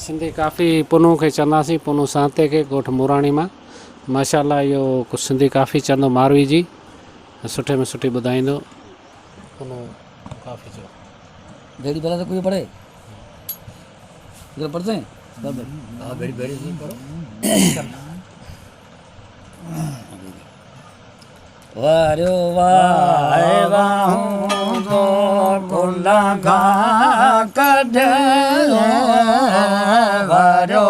सिंधी काफ़ी पुनू खे चवंदासीं पुनू सांते खे ॻोठ मुराणी मां माशाल्लाह इहो कुझु सिंधी काफ़ी चवंदो मारवी जी सुठे में सुठी ॿुधाईंदो पुनू काफ़ी चओ बेड़ी पहले तो कोई पढ़े जो पढ़ते हैं हाँ बेड़ी बेड़ी पढ़ो वारो वाए वाहूं तो कुला खा कढ वारो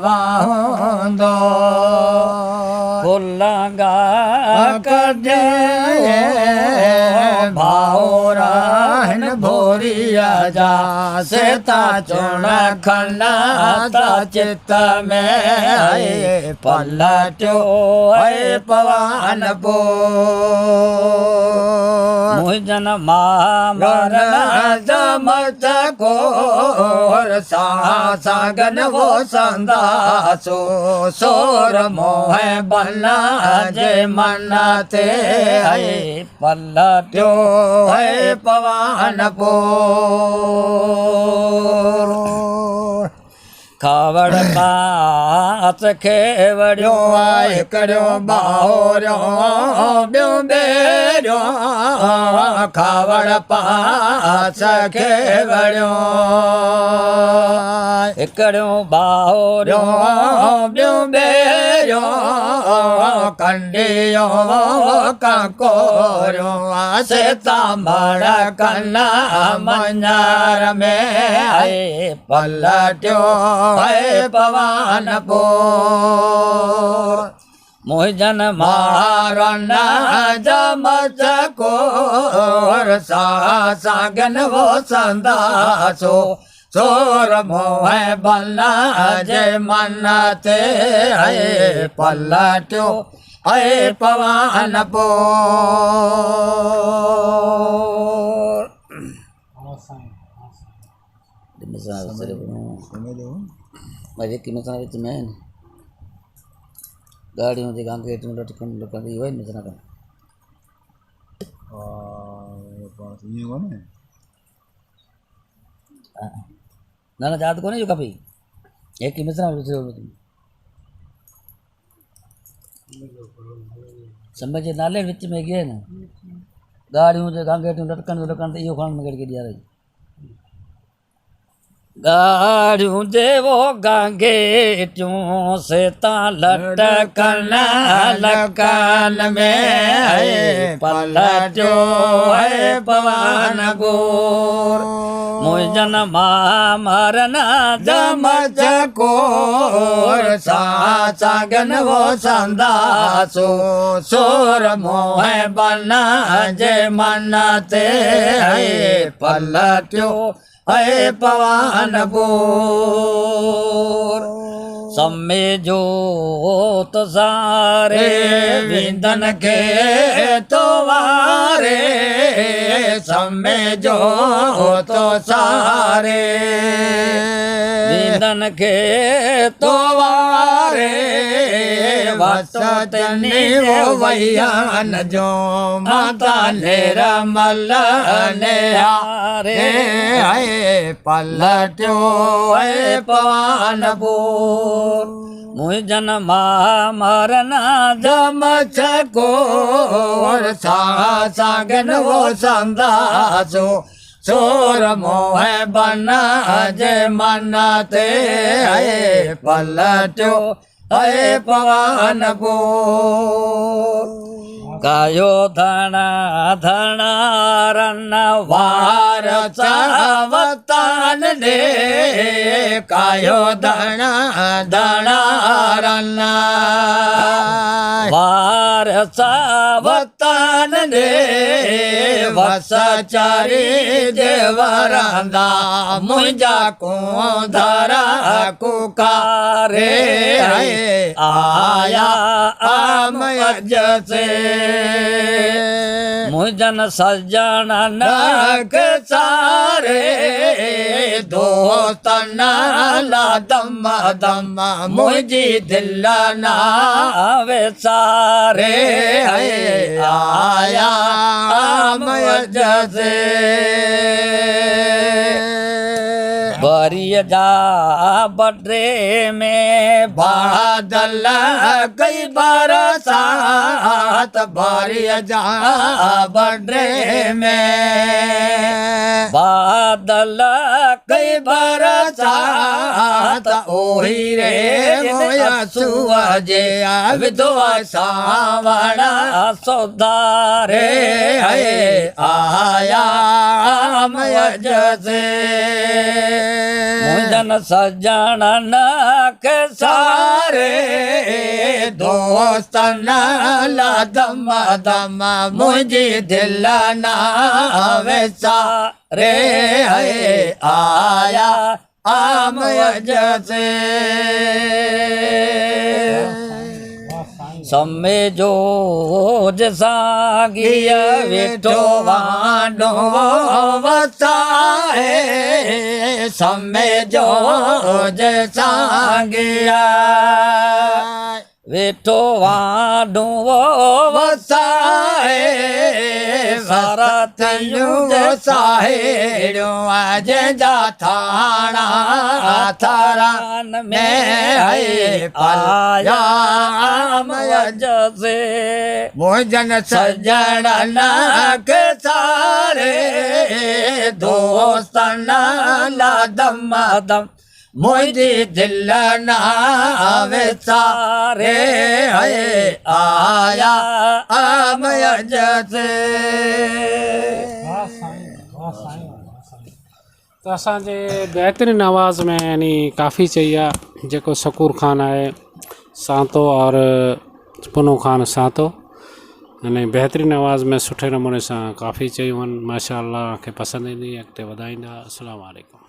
वाहूं तो कुला गा कढ भावरा भोरिया जा सेता चुण खन्ना ता चित में आए पलटो है पवन पो मुझन मामरन जमत को सागन वो संदासो सोर मोह बना जे मनते है पलटो है पवन पो खावड़ पास खेवड़ो आए करो बाहोरो ब्यो बेरो खावड़ पास खेवड़ो करो बाहोरो ब्यो बेरो कंडियो काकोरो से तांबड़ कन्ना मंजार में आए पलट्यो है पवन पो मोहजन मारन जमच को सागन वो संदासो सोर मोह बल्ला जय मनते है पलट्यो है पवन पो मजे की मसाला विच में गाड़ियों जे गांगे टू लटकन लटकन इहो न मसाला का ये कोने ना ना याद कोने जो काफी एक की मसाला विच समझे नाले विच में गए ना गाड़ियों जे गांगे टू लटकन लटकन इहो खान में गड़ के दिया रही गाड़ियों देवो गांगे ट्यों से ता लटकन लटकन में है पलट्यो है पवन गोर मोजन मामरन जमच कोर सागन वो संदासो सोर मोह बना जे मनते है पलट्यो है पवन बोर सम्मे जो तो सारे विंदन के तो वारे सम्मे जो तो सारे विंदन के तो वारे वसतनी वो वैयान जो माता नेरा मल ने हारे है पलट्यो है पवन बोर मुझन मामरन जमच को सागन वो संदासो सोर मोह बना जे मनते है पलट्यो है पवन बोर कायो धना धना रन वार चावतान दे कायो धना धना रन वार चावतान दे वसचारी देवरंदा मुझा को धरा कुकारे आया आमयज से मुझन सज्जन नक सारे दोस्त नाला दम दम मुझी दिल नावे सारे आया आमयज से बारी जा बड्रे में बादल कई बरसात बारी जा बड्रे में बादल कई बरसात ओही रे मोया सुआ जे विधवा सावणा सौदारे रे है आया मय जसे मुंजन सजन के सारे दोस्तन ला दम दम मुझे दिल ना वैसा रे है आया आमय जसे समय जो जसागिया वेठो वाडो वसाए समय जो जसांगिया वेठो वाडो वसाए सारा तयूं साहेड़ो आज जा थाना थारा में है पाया मय जसे मोजन सजन के सारे दोस्तन ला दम दम मुझे दिल ना सारे है आया आमय जसे तो असांजे बहितरीन आवाज़ में यानी काफ़ी चई आहे जेको शकूर ख़ान आहे सांतो और पुनो ख़ान सांतो यानी बहितरीन आवाज़ में सुठे नमूने सां काफ़ी चयूं आहिनि माशाअल्लाह खे पसंदि ईंदी अॻिते वधाईंदा। अस्सलामु अलैकुम।